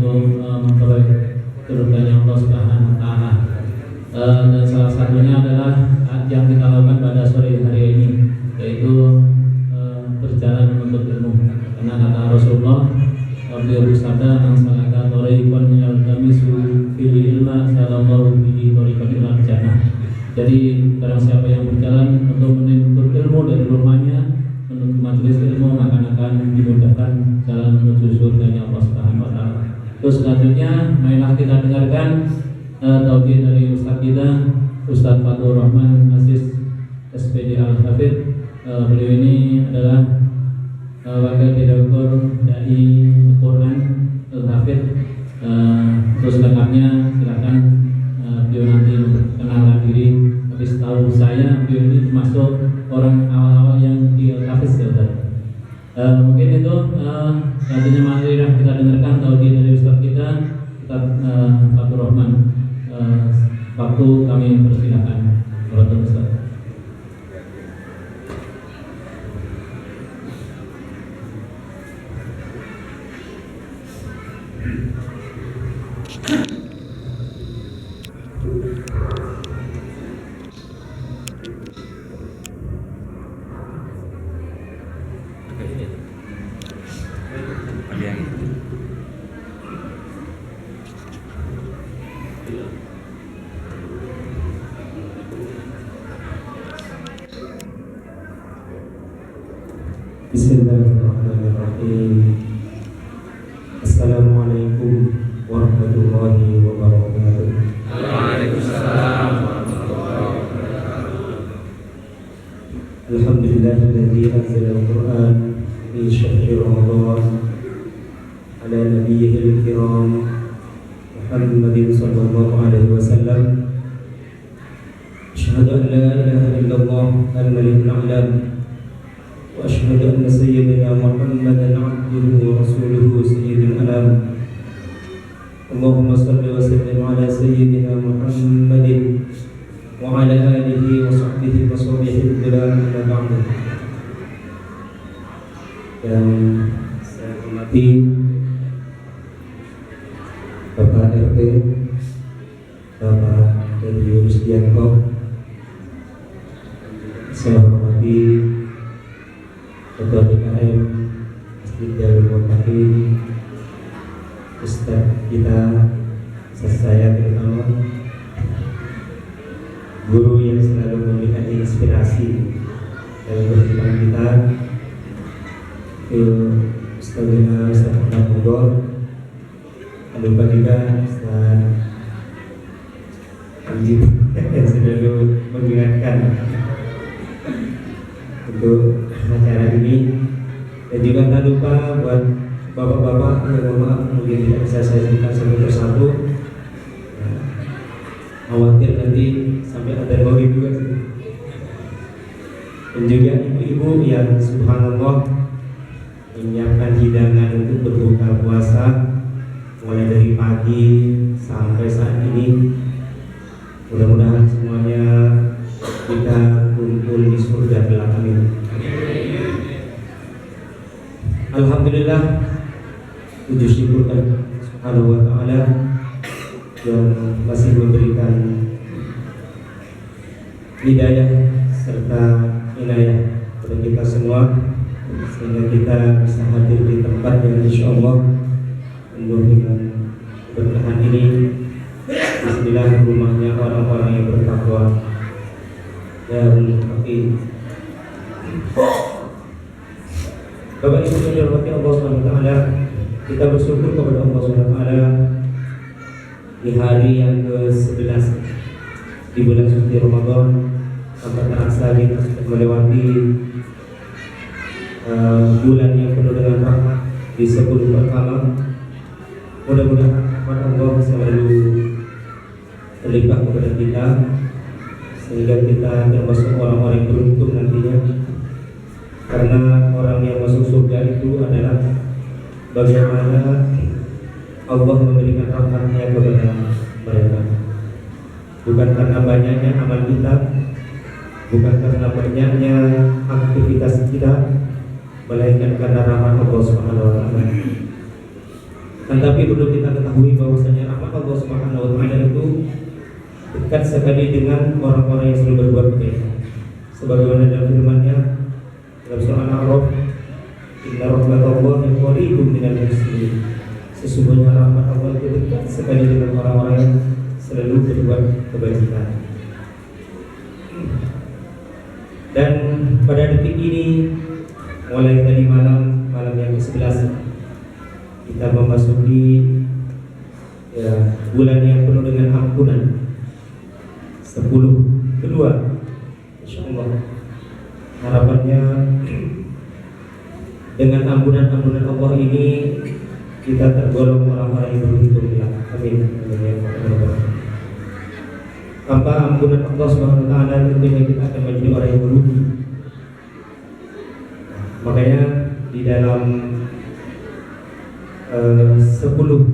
untuk memperoleh keridhaan Allah Subhanahu wa taala. Dan salah satunya adalah yang kita lakukan pada sore hari ini, yaitu berjalan menuntut ilmu. Karena kata Rasulullah, beliau bersabda, "Angsalaka thariqan yaltamisu fihi ilma sallallahu bihi thariqan ilal jannah." Jadi barang siapa yang berjalan untuk menuntut ilmu dari rumahnya menuju majelis ilmu, maka akan dimudahkan jalan menuju surganya Allah Subhanahu wa taala. Terus selanjutnya, marilah kita dengarkan tauhid dari Ustaz kita, Ustaz Fathur Rahman Aziz SPD Al-Hafidh. Beliau ini adalah wakil direktur dari Quran Al-Hafidh. Terus lengkapnya silakan beliau nanti memperkenalkan diri. Tapi setahu saya beliau ini termasuk orang awal-awal yang di Al-Hafidh, mungkin itu. Selanjutnya marilah kita dengarkan tauhid dari Ustaz kita, Ustaz Fathur Rahman. Waktu kami persilakan. Waalaikumsalam Ustaz. Bismillahirrahmanirrahim. Assalamualaikum warahmatullahi wabarakatuh. Waalaikumsalam warahmatullahi wabarakatuh. Alhamdulillahilladzi anzala al-Qur'an fi syahri Ramadan ala nabiyyihil kiram Muhammadin sallallahu alaihi wasallam. Asyhadu an la ilaha illallah al-malikul a'lam wa asyhadu anna sayyidina Muhammadan 'abduhu wa rasuluhu sayyidul anam. Allahumma shalli wa sallim ala sayyidina Muhammadin wa ala alihi wa sahbihi wa sahbihi amma ba'du. Yang saya hormati Bapak RT, Bapak Dedi Rusdianto, saya hormati Ketua DKM Masjid Darul Muttaqin, Ustaz kita, Ustaz saya terutama, guru yang selalu memberikan inspirasi dalam kehidupan kita, Ustazina Ustaz Ahmad Mudor, lupa juga Ustaz Anjib yang selalu mengingatkan untuk acara ini, dan juga tak lupa buat bapak-bapak yang mohon maaf mungkin tidak bisa saya sebutkan satu persatu, khawatir nanti sampai ada maulid juga, dan juga ibu-ibu yang subhanallah menyiapkan hidangan untuk berbuka puasa mulai dari pagi sampai saat ini. Mudah-mudahan semuanya kita kumpul di surga kelak, amin. Alhamdulillah, puji syukur Subhanahu wa ta'ala yang masih memberikan hidayah serta inayah kepada kita semua, sehingga kita bisa hadir di tempat yang insyaallah penuh dengan keberkahan ini. Bismillah, rumahnya orang-orang yang bertakwa dan muttaqin. Bapak Ibu yang dirahmati Allah Subhanahu wa taala, kita bersyukur kepada Allah Subhanahu wa taala di hari yang ke-11 di bulan suci Ramadan. Sampai terasa kita sudah melewati bulan yang penuh dengan rahmat di 10 pertama. Mudah-mudahan rahmat Allah selalu terlimpah kepada kita, sehingga kita termasuk orang-orang yang beruntung nantinya. Karena orang yang masuk surga itu adalah bagaimana Allah memberikan rahmatnya kepada mereka, bukan karena banyaknya amal kita, bukan karena banyaknya aktivitas kita, melainkan karena rahmat Allah Subhanahu wa taala. Tetapi perlu kita ketahui bahwasanya rahmat Allah Subhanahu wa taala itu dekat sekali dengan orang-orang yang selalu berbuat kebaikan. Sebagaimana dalam firman-Nya dalam surah Al-A'raf, "Inna rahmatallahi qaribun minal muhsinin." Sesungguhnya rahmat Allah itu dekat sekali dengan orang-orang yang selalu berbuat kebajikan. Dan pada detik ini, mulai tadi malam yang ke-11, kita memasuki bulan yang penuh dengan ampunan. 10/2, insyaallah. Harapannya dengan ampunan Allah ini kita tergolong orang-orang yang beruntung. Amin. Tanpa ampunan Allah Subhanahu wa taala tentunya kita akan menjadi orang yang merugi. Makanya di dalam 10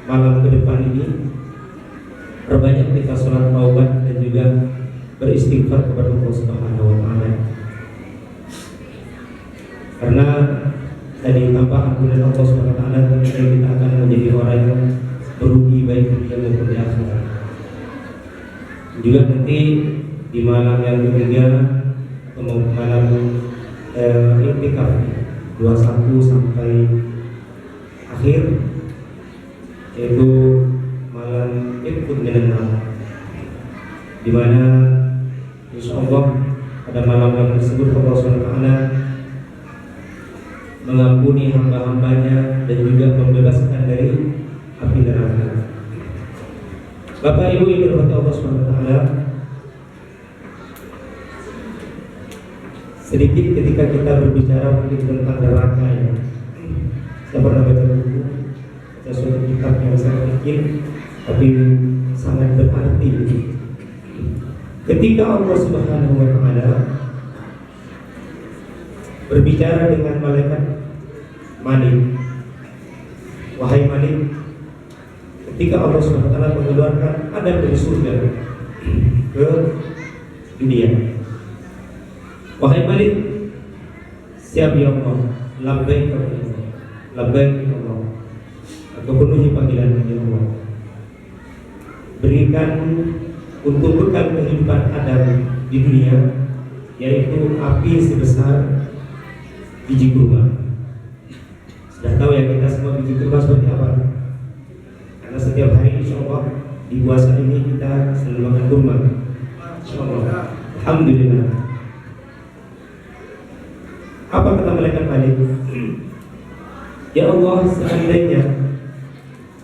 malam ke depan ini perbanyak kita sholat taubat dan juga beristighfar kepada Allah Subhanahu wa taala. Karena tadi tanpa ampunan Allah Subhanahu wa taala tentunya kita akan menjadi orang yang merugi baik di dunia maupun di akhirat. Juga nanti di malam yang ketiga atau malam iktikaf 21 sampai akhir, yaitu malam Idul Minan, di mana insyaallah pada malam tersebut Allah SWT mengampuni hamba-hambanya dan juga membebaskan dari api neraka. Bapak Ibu yang dirahmati Allah SWT, sedikit ketika kita berbicara mungkin tentang neraka ya. Saya pernah baca buku, baca suatu kitab yang saya pikir tapi sangat berarti. Ketika Allah Subhanahu wa taala berbicara dengan malaikat Malik, wahai Malik, ketika Allah Subhanahu wa taala mengeluarkan Adam dari surga ke dunia, wahai Malik, siap ya Allah, labbaik ya Allah, labbaik ya Allah, aku penuhi panggilan ya Allah. Berikan untuk bekal kehidupan Adam di dunia, yaitu api sebesar biji kurma. Sudah tahu ya kita semua biji kurma seperti apa? Karena setiap hari insyaallah di puasa ini kita selalu makan kurma. Insyaallah. Alhamdulillah. Apa kata malaikat Malik? Ya Allah, seandainya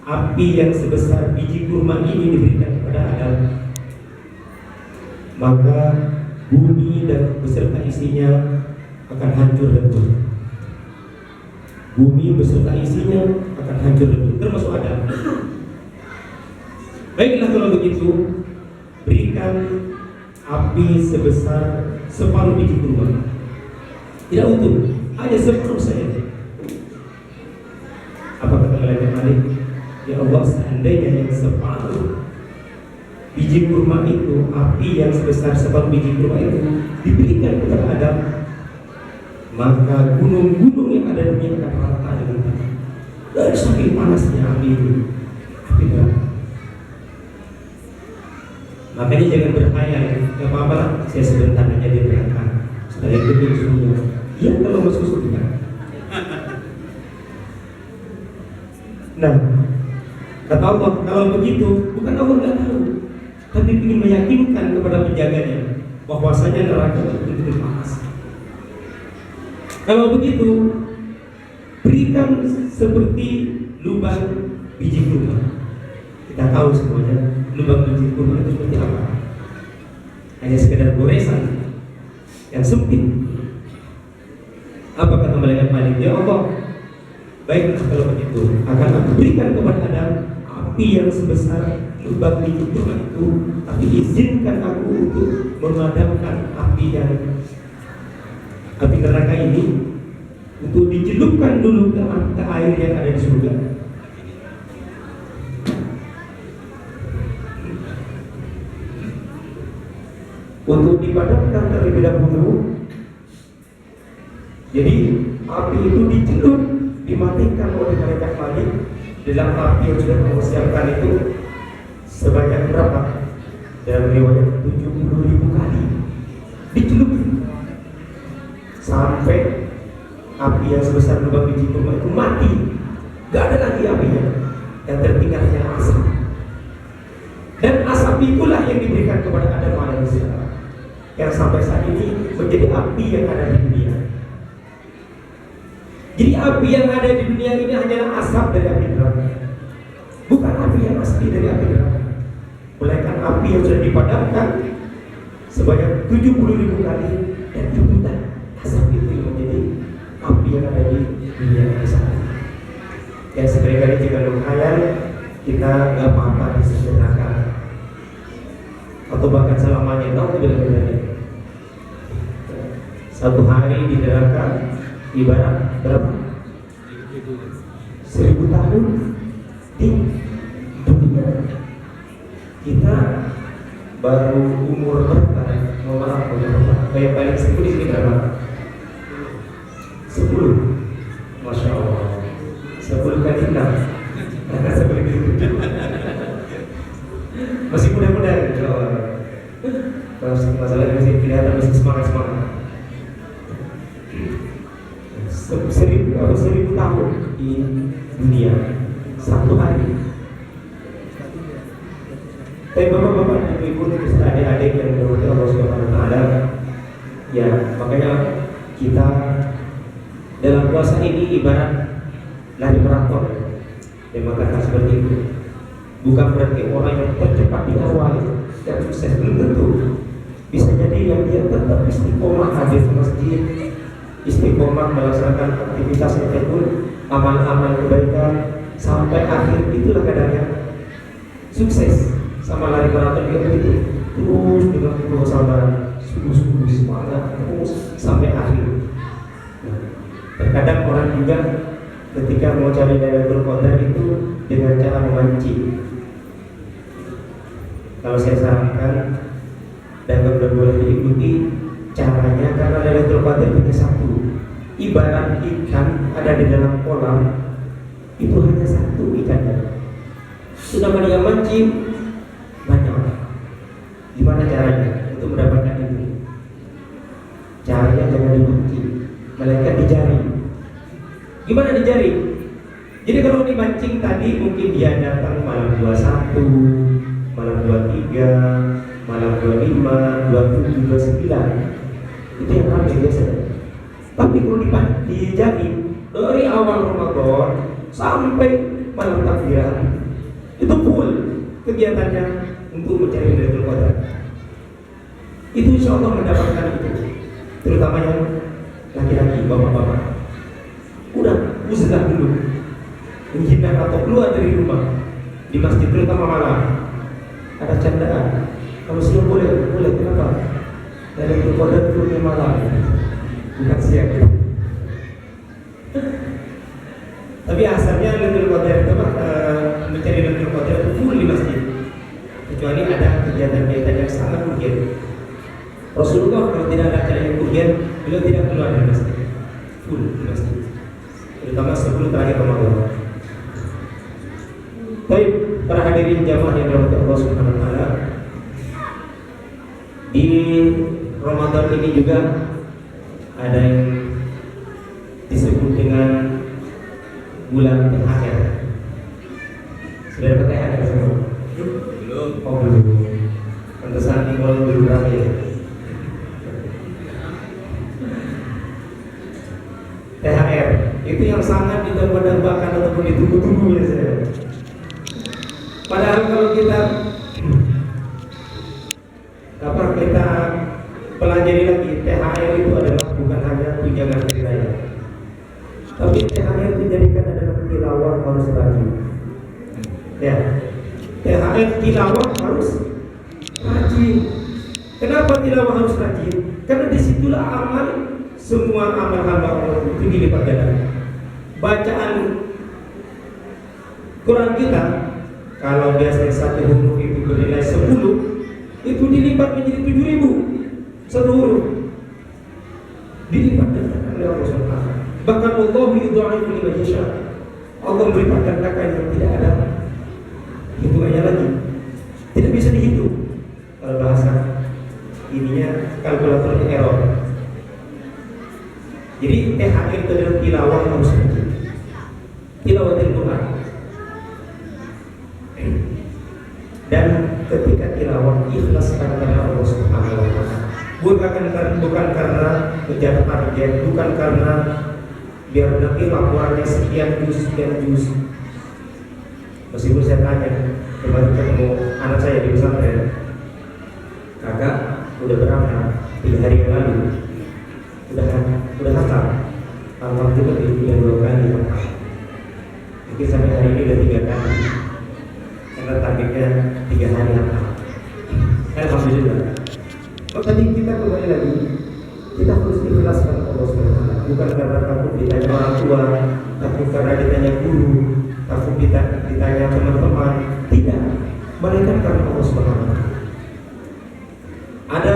api yang sebesar biji kurma ini diberikan kepada Adam, maka bumi dan beserta isinya akan hancur lebur. Bumi beserta isinya akan hancur lebur, termasuk Adam. Baiklah kalau begitu, berikan api sebesar separuh biji kurma. Tidak utuh, hanya separuh saja. Apa kata malaikat Malik? Ya Allah, seandainya yang separuh biji kurma itu, api yang sebesar separuh biji kurma itu diberikan kepada Adam, maka gunung-gunung yang ada di dunia akan rata dengan api. Dari saking panasnya api itu, api neraka. Makanya jangan berkhayal, gak apa-apa, saya sebentar aja di neraka, setelah itu dia surga. Ya kalau masuk surga. Nah, kata Allah, kalau begitu bukan Allah nggak tahu, tapi ingin meyakinkan kepada penjaganya bahwasanya neraka itu betul-betul panas. Kalau begitu, berikan seperti lubang biji kurma. Kita tahu semuanya lubang biji kurma itu seperti apa? Hanya sekedar goresan yang sempit. Apa kata malaikat Malik? Ya Allah, baiklah kalau begitu, akan aku berikan kepada Adam api yang sebesar lubang biji kurma itu, tapi izinkan aku untuk memadamkan api neraka ini, untuk dicelupkan dulu ke air yang ada di surga. Untuk dipadamkan terlebih dahulu. Jadi api itu dicelup di dimatikan oleh malaikat Malik dalam api yang sudah mempersiapkan itu sebanyak berapa? Dalam riwayat 70.000 kali dicelupi sampai api yang sebesar lubang biji kurma itu mati, gak ada lagi apinya, yang tertinggal hanya asap. Dan asap itulah yang diberikan kepada Adam alaihissalam, yang sampai saat ini menjadi api yang ada di dunia. Jadi api yang ada di dunia ini hanyalah asap dari api neraka, bukan api yang asli dari api neraka, melainkan api yang sudah dipadamkan sebanyak 70.000 kali dan rebutan asap itu yang menjadi api yang ada di dunia ini saat ini. Yang seringkali jika menghayal kita gak apa-apa di sisi neraka atau bahkan selamanya, tahu tidak benar. Satu hari di neraka ibarat berapa? 1000 tahun di dunia. Kita baru umur berapa? Mohon maaf, kayak paling sepuh di sini berapa? 10. Masya Allah. 10 kali 6. Karena 10 kali 7. Masih muda-muda insya Allah. Masalahnya masih kelihatan masih semangat-semangat. 1000 tahun di dunia satu hari. Tapi bapak-bapak, ibu-ibu, adik-adik yang dirahmati Allah Subhanahu wa taala, ya makanya kita dalam puasa ini ibarat lari maraton. Dan maka seperti itu bukan berarti orang yang tercepat di awal dan sukses, belum tentu. Bisa jadi yang dia tetap istiqomah hadir ke masjid, istiqomah melaksanakan aktivitas yang tekun, amal-amal kebaikan sampai akhir, itulah kadarnya sukses. Sama lari maraton juga begitu, terus dengan penuh kesabaran, sungguh-sungguh semangat terus sampai akhir. Nah, terkadang orang juga ketika mau cari Lailatul Qadar itu dengan cara memancing. Kalau saya sarankan dan benar boleh diikuti caranya, karena Lailatul Qadar hanya satu. Ibarat ikan ada di dalam kolam, itu hanya satu ikannya. Sudah dia mancing banyak. Gimana caranya untuk mendapatkan itu? Caranya jangan dimancing, melainkan dijaring. Gimana dijaring? Jadi kalau dimancing tadi mungkin dia datang malam 21, malam 23, malam 25, 27, 29. Itu yang ramai biasanya. Tapi kalau dijaring dari awal Ramadan sampai malam takbiran, itu full kegiatannya untuk mencari Lailatul Qadar. Itu insya Allah mendapatkan itu. Terutama yang laki-laki, bapak-bapak, udah uzlah dulu, menghindar atau keluar dari rumah di masjid, terutama malam. Ada candaan, kalau siang boleh, kenapa? Lailatul Qadar turunnya malam, bukan siang. Tapi asalnya Lailatul Qadar itu mencari Lailatul Qadar itu full di masjid, kecuali ada kegiatan-kegiatan yang sangat urgent. Rasulullah kalau tidak ada acara yang urgent, beliau tidak keluar dari masjid, full di masjid, terutama 10 terakhir Ramadan. Baik, para hadirin jamaah yang dirahmati Allah Subhanahu wa taala, di Ramadan ini juga ada yang disebut dengan bulan THR. Sudah dapat THR semua? Belum. Oh belum. Pantesan Imron belum ramai ya. THR itu yang sangat didambakan ataupun ditunggu-tunggu biasanya. Padahal kalau kita pelajari lagi, THR itu adalah bukan hanya tunjangan hari raya, tapi THR dijadikan adalah tilawah harus rajin. Ya, THR tilawah harus rajin. Kenapa tilawah harus rajin? Karena disitulah amal, semua amal hamba Allah itu dilipat ganda. Bacaan Quran kita, kalau biasanya satu huruf itu bernilai 10, itu dilipat menjadi 7.000 satu huruf, dilipat oleh Allah SWT. Bahkan Allah yudha'ifu liman yasha. Allah melipat gandakan yang tidak ada hitungannya lagi, tidak bisa dihitung. Kalau bahasa ininya kalkulator error. Jadi THR itu adalah tilawah harus rajin. Tilawatil Quran. Dan ketika tilawah ikhlas karena Allah Subhanahu wa taala. Bukan karena menjaga target, bukan karena biar nanti laporannya sekian juz. Meskipun saya tanya kemarin ketemu anak saya di pesantren, kakak udah berapa? 3 hari yang lalu udah hafal. Alhamdulillah udah 2 kali hafal. Mungkin sampai hari ini udah 3 kali. Karena targetnya 3 hari hafal. Alhamdulillah. Kalau tadi kita kembali lagi, kita harus ikhlaskan Allah SWT. Bukan karena takut ditanya orang tua, takut karena ditanya guru, takut ditanya teman-teman. Tidak, melainkan karena Allah SWT. Ada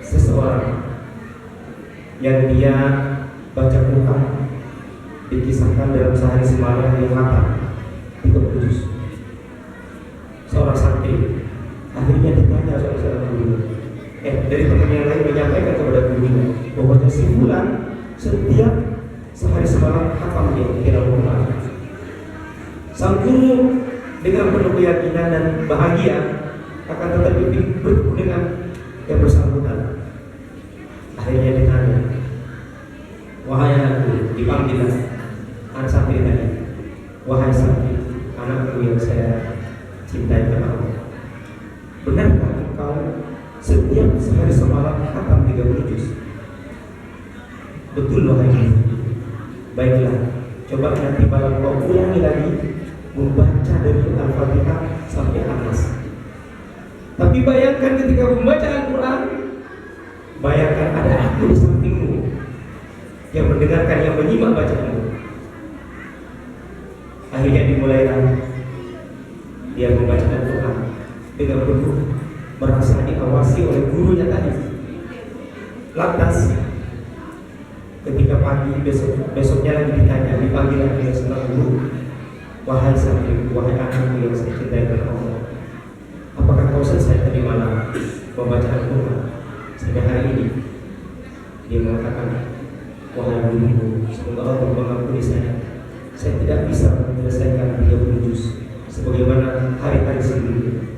seseorang yang dia baca Quran, dikisahkan dalam sehari semalam yang hafal 30 juz. Seorang santri akhirnya ditanya seorang guru, dari teman yang lain menyampaikan kepada gurunya bahwa si fulan setiap sehari semalam hafal dia Al-Quran. Sang guru dengan penuh keyakinan dan bahagia akan tetap bertemu dengan yang bersangkutan. Akhirnya ditanya, wahai anakku, dipanggil anak santri tadi, wahai santri, anakku yang saya cintai karena Allah, benarkah engkau setiap sehari semalam khatam 30 juz? Betul wahai ibu. Baiklah, coba nanti malam kau ulangi lagi membaca dari Al-Fatihah sampai An-Nas. Tapi bayangkan ketika membaca Al-Quran, bayangkan ada aku di sampingmu yang mendengarkan, yang menyimak bacaanmu. Akhirnya dimulailah dia membaca Al-Quran dengan penuh merasa diawasi oleh gurunya tadi. Lantas ketika pagi besoknya lagi ditanya, dipanggil lagi seorang guru, wahai santri, wahai anakku yang saya cintai karena Allah, apakah kau selesai tadi malam membaca Al-Quran sampai hari ini? Dia mengatakan, wahai guruku, semoga Allah mengampuni saya tidak bisa menyelesaikan 30 juz sebagaimana hari-hari sebelumnya.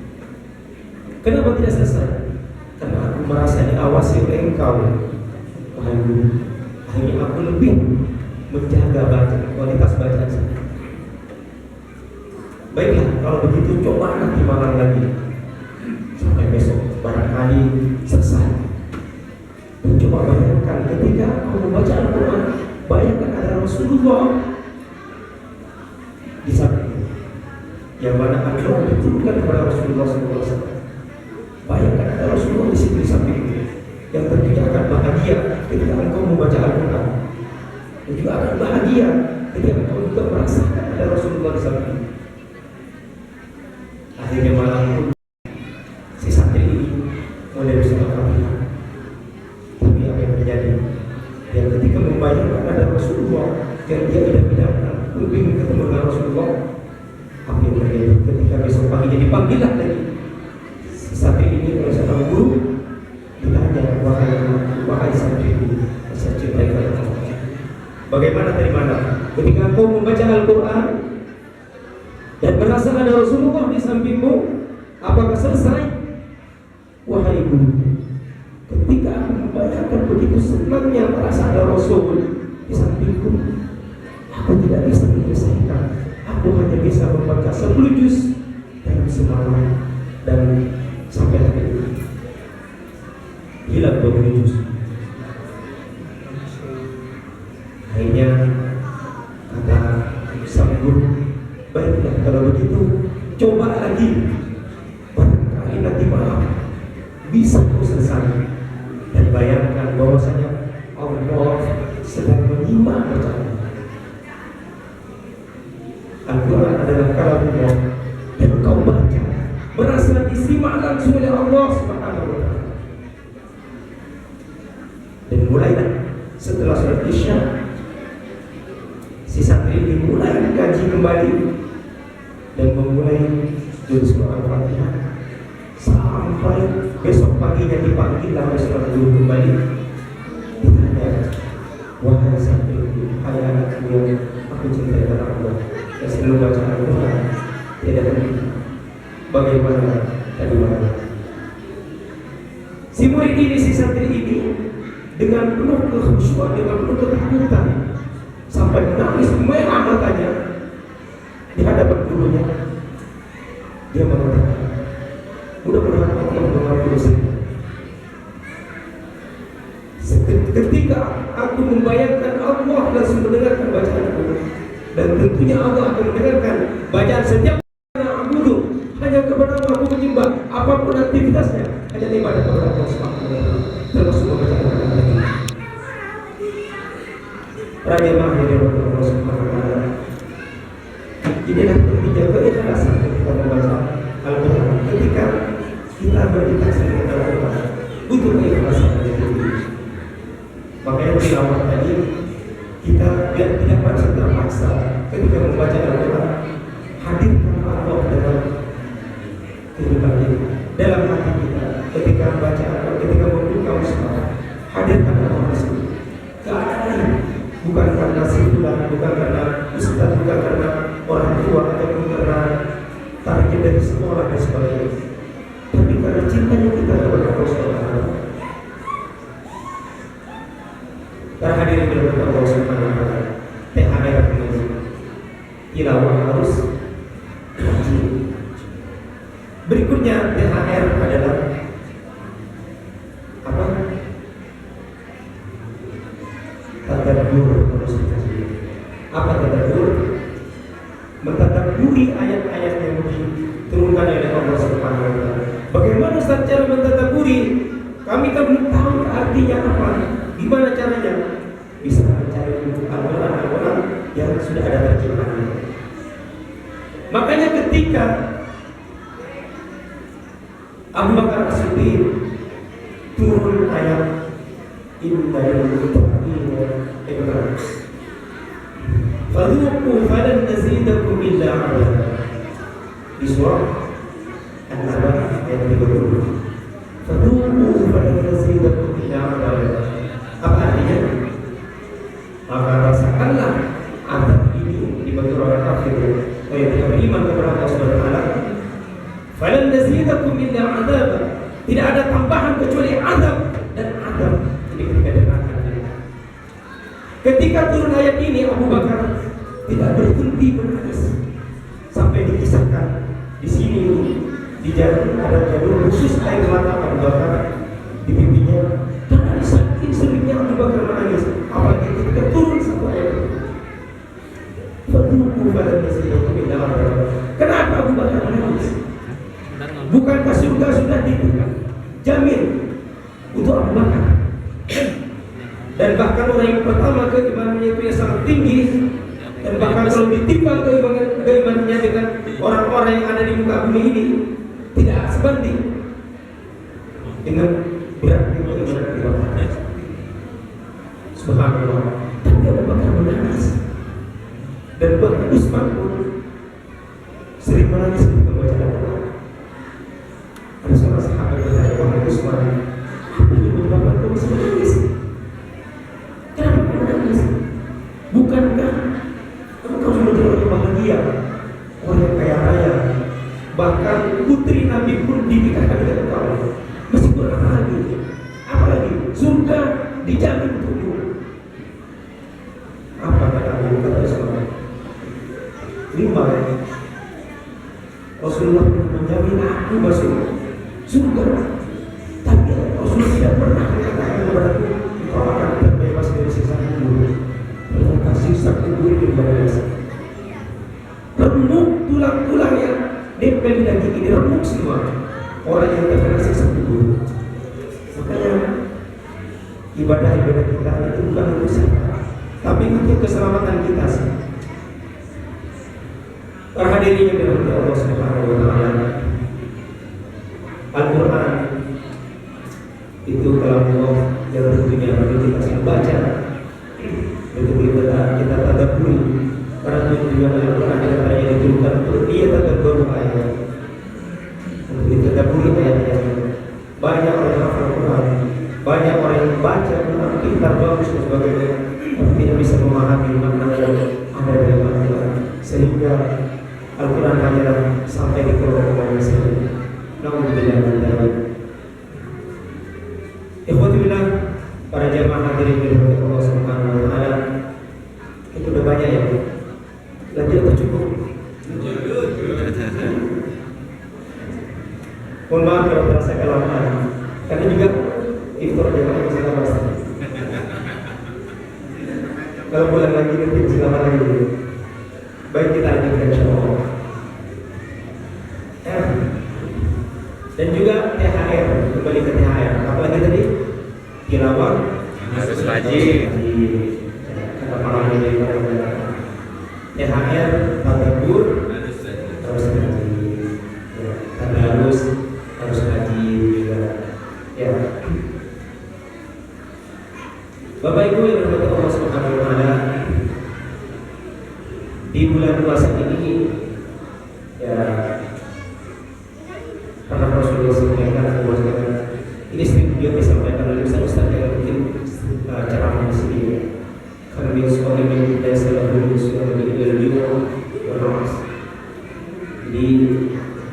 Kenapa tidak selesai? Karena aku merasa diawasi oleh engkau, wahai guru. Akhirnya aku lebih menjaga kualitas bacaan saya. Baiklah, kalau begitu coba nanti malam lagi sampai besok, barangkali selesai. Dan coba bayangkan ketika aku membaca Al-Quran, bayangkan ada Rasulullah di samping, yang mana Al-Quran diturunkan kepada Rasulullah SAW. Bayangkan ada Rasulullah di situ di samping, yang tentunya akan bahagia ketika engkau membaca Al-Quran, dan juga akan bahagia ketika engkau juga merasakan ada Rasulullah di samping. Akhirnya malam pun si santri ini mulai bersama Al-Fatihah. Tapi apa yang terjadi? Yang ketika membayangkan ada Rasulullah yang dia idam-idamkan, lebih ketemu dengan Rasulullah, apa yang terjadi? Ketika besok pagi jadi panggilan lagi, si santri ini oleh seorang guru ditanya, wahai santri ini, saya cintai karena Allah, bagaimana tadi malam ketika kau membaca Al-Quran dan merasa ada Rasulullah di sampingmu, apakah selesai? Wahai guru, ketika aku membayangkan begitu senangnya merasa ada Rasul di sampingku, aku tidak bisa menyelesaikan. Aku hanya bisa membaca 10 juz dalam semalam, dan sampai hari ini hilang 20 juz. Akhirnya kata sang guru, baiklah kalau begitu coba lagi, barangkali nanti malam bisa kau selesai. Dan bayangkan bahwasanya Allah sedang menyimak bacaan. Al-Quran adalah kalamullah, dan kau baca merasa disimak langsung oleh Allah Subhanahu wa taala. Dan mulailah setelah sholat Isya si santri ini mulai ngaji kembali dan memulai jurus Al-Fatihah sampai besok paginya dipanggil oleh seorang guru kembali. Ditanya, wahai santri, hai anakku yang aku cintai karena Allah, yang selalu baca Al-Quran, tidak berhenti. Bagaimana tadi malam? Si murid ini, si santri ini dengan penuh kekhusyuan, dengan penuh ketakutan sampai menangis merah matanya di hadapan gurunya. Dia mengatakan, mudah-mudahan Allah mengampuni saya. Ketika aku membayangkan Allah langsung mendengarkan bacaanku, dan tentunya Allah akan mendengarkan bacaan setiap anak guru. Hanya kepada aku menyembah, apapun aktivitasnya hanya ibadah kepada Allah Subhanahu wa taala, termasuk membaca Al-Quran. Raja Mahdi Allah Subhanahu wa taala. Inilah pentingnya keikhlasan ketika membaca Al-Quran. Ketika kita berinteraksi dengan Al-Quran, butuh keikhlasan yang tinggi. Makanya tilawah tadi kita biar tidak merasa terpaksa ketika membaca Al-Quran, hadirkan Allah dalam kehidupan kita, dalam hati kita. Ketika membaca Al-Quran, ketika membuka mushaf, hadirkan Allah di situ. Tidak ada lain. Bukan karena simpulan, bukan karena ustaz, bukan karena orang tua, ataupun karena target dari sekolah dan sebagainya, tapi karena cintanya kita kepada Allah Subhanahu wa taala. Para hadirin berkat Allah Subhanahu wa taala, THR ini tilawah harus rajin. Berikutnya THR adalah apa? Tadabbur harus dikaji. Apa tadabbur? Mentadabburi ayat-ayat yang diturunkan oleh Allah Subhanahu wa taala. Bagaimana cara mentadabburi? Kami kan belum tahu artinya apa. Gimana caranya? Bisa mencari buku Al-Quran yang sudah ada terjemahannya. Makanya ketika Abu Bakar As-Siddiq turun ayat Inna lil-muttaqina Ibrahim fadhuqu falan nazidakum illa 'adaba, di surah An-Naba ayat 30. Fadhuqu falan nazidakum illa 'adaba. Apa artinya? Maka rasakanlah azab ini dibagi orang kafir yang tidak beriman kepada Allah Subhanahu wa taala. Falan nazidakum illa 'adaba. Tidak ada tambahan kecuali azab dan azab. Ini ketika neraka. Ketika turun ayat ini, Abu Bakar tidak berhenti menangis sampai dikisahkan di sini di jalan ada jalur khusus air mata Abu Bakar di pipinya. Karena saking seringnya Abu Bakar menangis, apalagi ketika turun satu ayat itu. Fadhuqu falan nazidakum illa 'adaba. Kenapa Abu Bakar menangis? Bukankah surga sudah dijamin untuk Abu Bakar? Dan bahkan orang yang pertama keimanannya itu yang sangat tinggi, dan bahkan kalau ditimbang keimanannya dengan orang-orang yang ada di muka bumi ini tidak sebanding dengan beratnya keimanan Abu Bakar. Subhanallah. Tapi Abu Bakar menangis, dan bahkan Utsman pun sering menangis ketika membaca Al-Quran. Ada seorang sahabat bertanya, wahai Utsman, apa yang menyebabkan kau bisa menangis? Kenapa kau menangis? Bukankah engkau sudah terlalu bahagia, orang yang kaya raya, bahkan putri Nabi pun dinikahkan dengan engkau? Masih kurang apa lagi? Apalagi surga dijamin untukmu. Apa kata Abu Bakar Utsman? Lima, Rasulullah menjamin aku masuk surga, tapi Rasulullah tidak pernah mengatakan kepadaku engkau akan terbebas dari siksa kubur. Ternyata siksa kubur itu luar biasa. Remuk tulang-tulang yang nempel di daging ini, remuk semua orang yang terkena siksa kubur. Makanya ibadah-ibadah kita itu bukan urusan, tapi untuk keselamatan kita sih. Para hadirin yang dirahmati Allah Subhanahu wa taala, Al-Quran itu kalam Allah yang tentunya bagi kita selalu baca, betul-betul kita tadabburi, bagus dan sebagainya, tapi tidak bisa memahami makna yang ada dalam Al-Quran, sehingga Al-Quran hanya sampai di kelompok saja. Namun tidak. Ikhwatillah, para jamaah hadirin dirahmati Allah Subhanahu wa taala, itu udah banyak ya. Lanjut atau cukup? Mohon maaf kalau terasa kelamaan, karena juga iftar jamaah masih lama. Kalau bulan lagi nanti masih lama lagi. Baik, kita lanjutkan insyaallah. Dan juga THR, kembali ke THR. Apalagi tadi tilawah harus rajin. Kata para ini THR, tadabbur harus rajin. Tadarus harus rajin juga. Ya. Bapak Ibu yang dirahmati Allah Subhanahu wa taala, di bulan puasa ini ya, karena Rasulullah sampaikan bahwasanya ini sering juga disampaikan oleh Ustaz yang mungkin ceramah di sini. Karena dia sekolah ini dan selalu sekolah ini dari orang. Jadi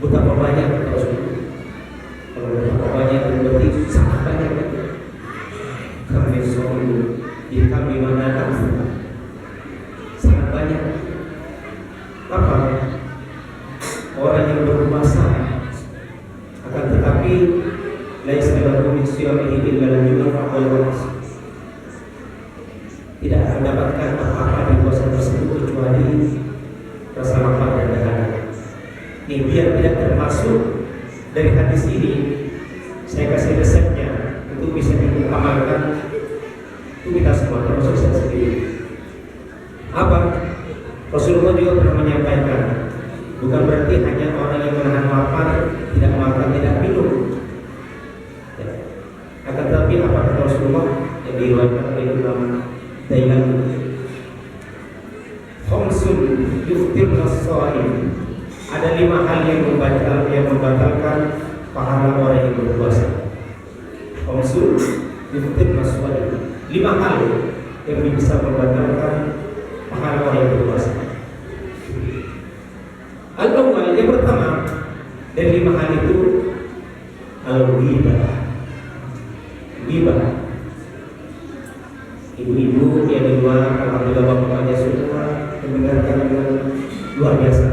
betapa banyak Rasulullah. Kalau betapa banyak berarti sangat banyak. Karena sekolah ini di kami mana sangat banyak. Apa? Orang yang berpuasa, akan tetapi laisa lahu min siyamihi illa al-jumu'ah wal jumu'ah. Tidak akan mendapatkan apa-apa di puasa tersebut kecuali rasa lapar dan dahaga. Ini biar tidak termasuk dari hadis ini, saya kasih resepnya untuk bisa diamalkan untuk kita semua, termasuk saya sendiri. Apa? Rasulullah juga pernah menyampaikan, bukan berarti hanya orang yang menahan lapar tidak makan, tidak minum. Ya. Akan tetapi apa kata Rasulullah yang diriwayatkan oleh Imam Dailami, khamsun yuftirna as-shaim. Ada 5 hal yang membatalkan pahala orang yang berpuasa. Khamsun yuftirna as-shaim. 5 hal yang bisa membatalkan pahala orang yang berpuasa. Al-awwal, yang pertama dari 5 hal itu al-ghibah. Ghibah. Ibu-ibu yang di luar, alhamdulillah bapaknya semua mendengarkan dengan luar biasa.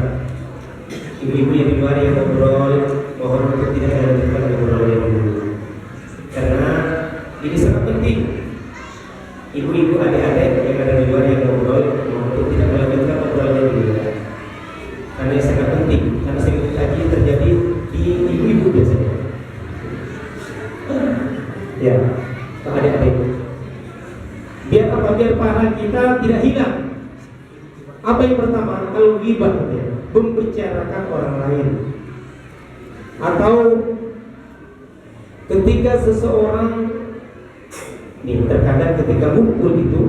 Ibu-ibu yang di luar yang ngobrol, mohon untuk tidak melanjutkan ngobrol yang dulu, karena ini sangat penting. Ibu-ibu, adik-adik yang ada di luar yang ngobrol, mohon untuk tidak melanjutkan ngobrolnya dulu, karena ini sangat penting. Karena sering kaji terjadi di ibu-ibu biasanya. Ya, Pak adik-adik, biar apa? Biar pahala kita tidak hilang. Apa yang pertama? Al-ghibah, membicarakan orang lain. Atau ketika seseorang, nih terkadang ketika ngumpul itu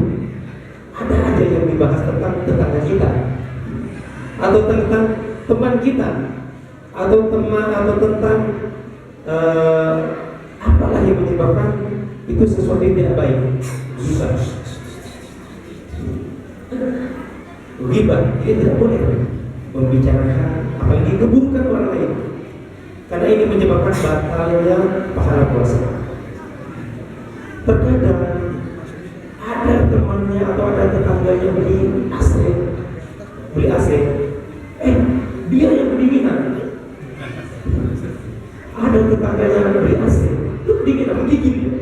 ada aja yang dibahas tentang tetangga kita, atau tentang teman kita, atau teman, atau tentang apalah yang menyebabkan itu sesuatu yang tidak baik. Ghibah. Ghibah ini tidak boleh membicarakan apalagi keburukan orang lain, karena ini menyebabkan batalnya pahala puasa. Terkadang ada temannya atau ada tetangganya beli AC, dia yang kedinginan. Ada tetangganya yang beli AC, itu kedinginan, menggigil dia.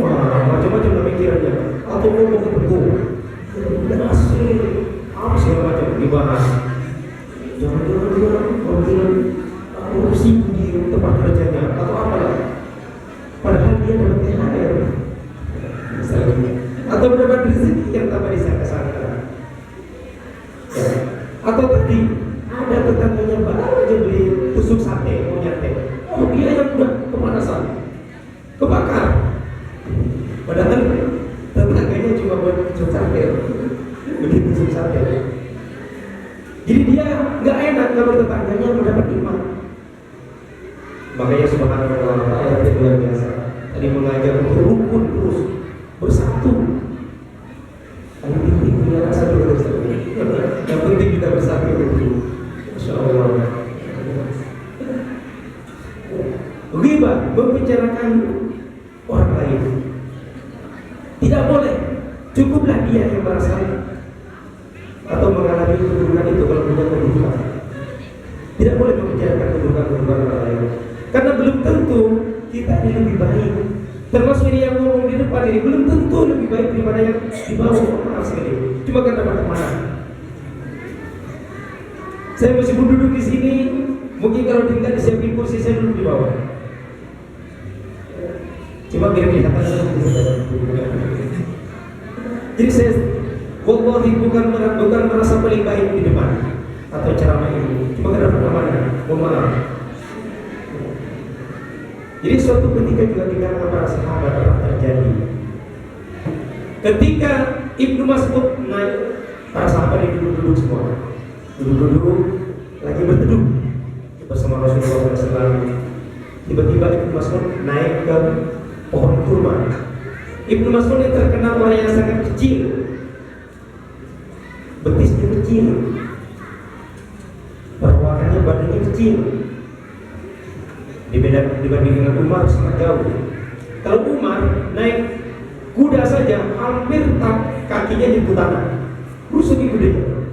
Wah, macam-macam pemikirannya. Atau ngomong ke teguh, dan AC, apa segala macam dibahas. Jangan-jangan dia bilang korupsi di tempat kerjanya atau apalah. Padahal dia dapat THR, misalnya, atau mendapat rezeki yang tanpa disangka-sangka. Ya. Atau tadi ada tetangganya baru aja beli tusuk sate, mau nyate. Oh, dia yang udah kepanasan, kebakar. Padahal tetangganya cuma buat tusuk sate, begitu tusuk sate. Jadi dia nggak enak kalau tetangganya mendapat iman. Makanya subhanallah, ayat yang luar biasa. Tadi mengajar mengajak untuk rukun terus bersatu. Yang penting punya rasa dulu. Yang penting kita bersatu dulu. Masya Allah. Ghibah, membicarakan orang lain. Tidak boleh. Cukuplah dia yang merasa atau mengalami keburukan itu kalau punya keburukan. Tidak boleh membicarakan keburukan orang lain. Karena belum tentu kita ini lebih baik. Termasuk ini yang ngomong di depan ini belum tentu lebih baik daripada yang di bawah. Maaf sekali. Cuma karena pertemanan. Saya masih duduk di sini. Mungkin kalau tinggal disiapin kursi saya duduk di bawah. Cuma biar kelihatan jadi saya wallahi bukan merasa paling baik di depan atau ceramah ini. Cuma karena pertemanan. Mohon maaf. Jadi suatu ketika juga di kalangan para sahabat pernah terjadi. Ketika Ibnu Mas'ud naik, para sahabat itu duduk semua, duduk lagi berteduh bersama Rasulullah SAW. Tiba-tiba Ibnu Mas'ud naik ke pohon kurma. Ibnu Mas'ud ini terkenal orang yang sangat kecil, betisnya kecil, perawakannya badannya kecil. Dibanding dengan Umar sangat jauh. Kalau Umar naik kuda saja hampir kakinya nyentuh tanah, rusuk kudanya.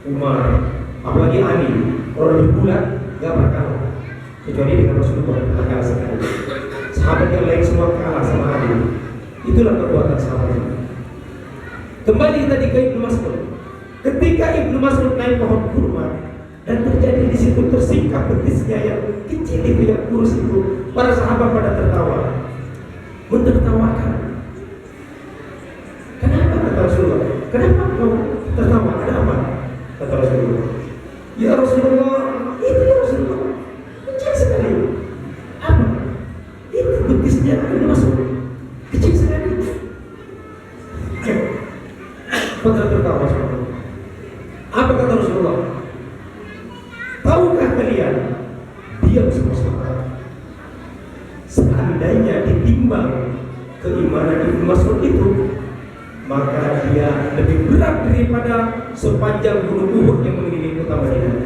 Umar, apalagi Ali, kalau lebih bulat gak bakal, kecuali dengan Rasulullah bakal sekali. Sahabat yang lain semua kalah sama Ali. Itulah kekuatan sahabat. Kembali tadi ke Ibnu Mas'ud. Ketika Ibnu Mas'ud naik pohon kurma dan terjadi di situ tersingkap betisnya yang kecil itu, yang kurus itu, para sahabat pada tertawa, menertawakan. Kenapa kata Rasulullah? Kenapa kau tertawa? Ada apa? Kata Rasulullah. Ya Rasulullah, itu ya Rasulullah, kecil sekali. Apa? Itu betisnya Ibnu Mas'ud, kecil sekali. Pada tertawa Rasulullah. Apa kata Rasulullah? Tahukah kalian, dia bersama-sama, seandainya ditimbang keimanan Ibnu Mas'ud itu, maka dia lebih berat daripada sepanjang gunung Uhud yang mengelilingi kota Madinah.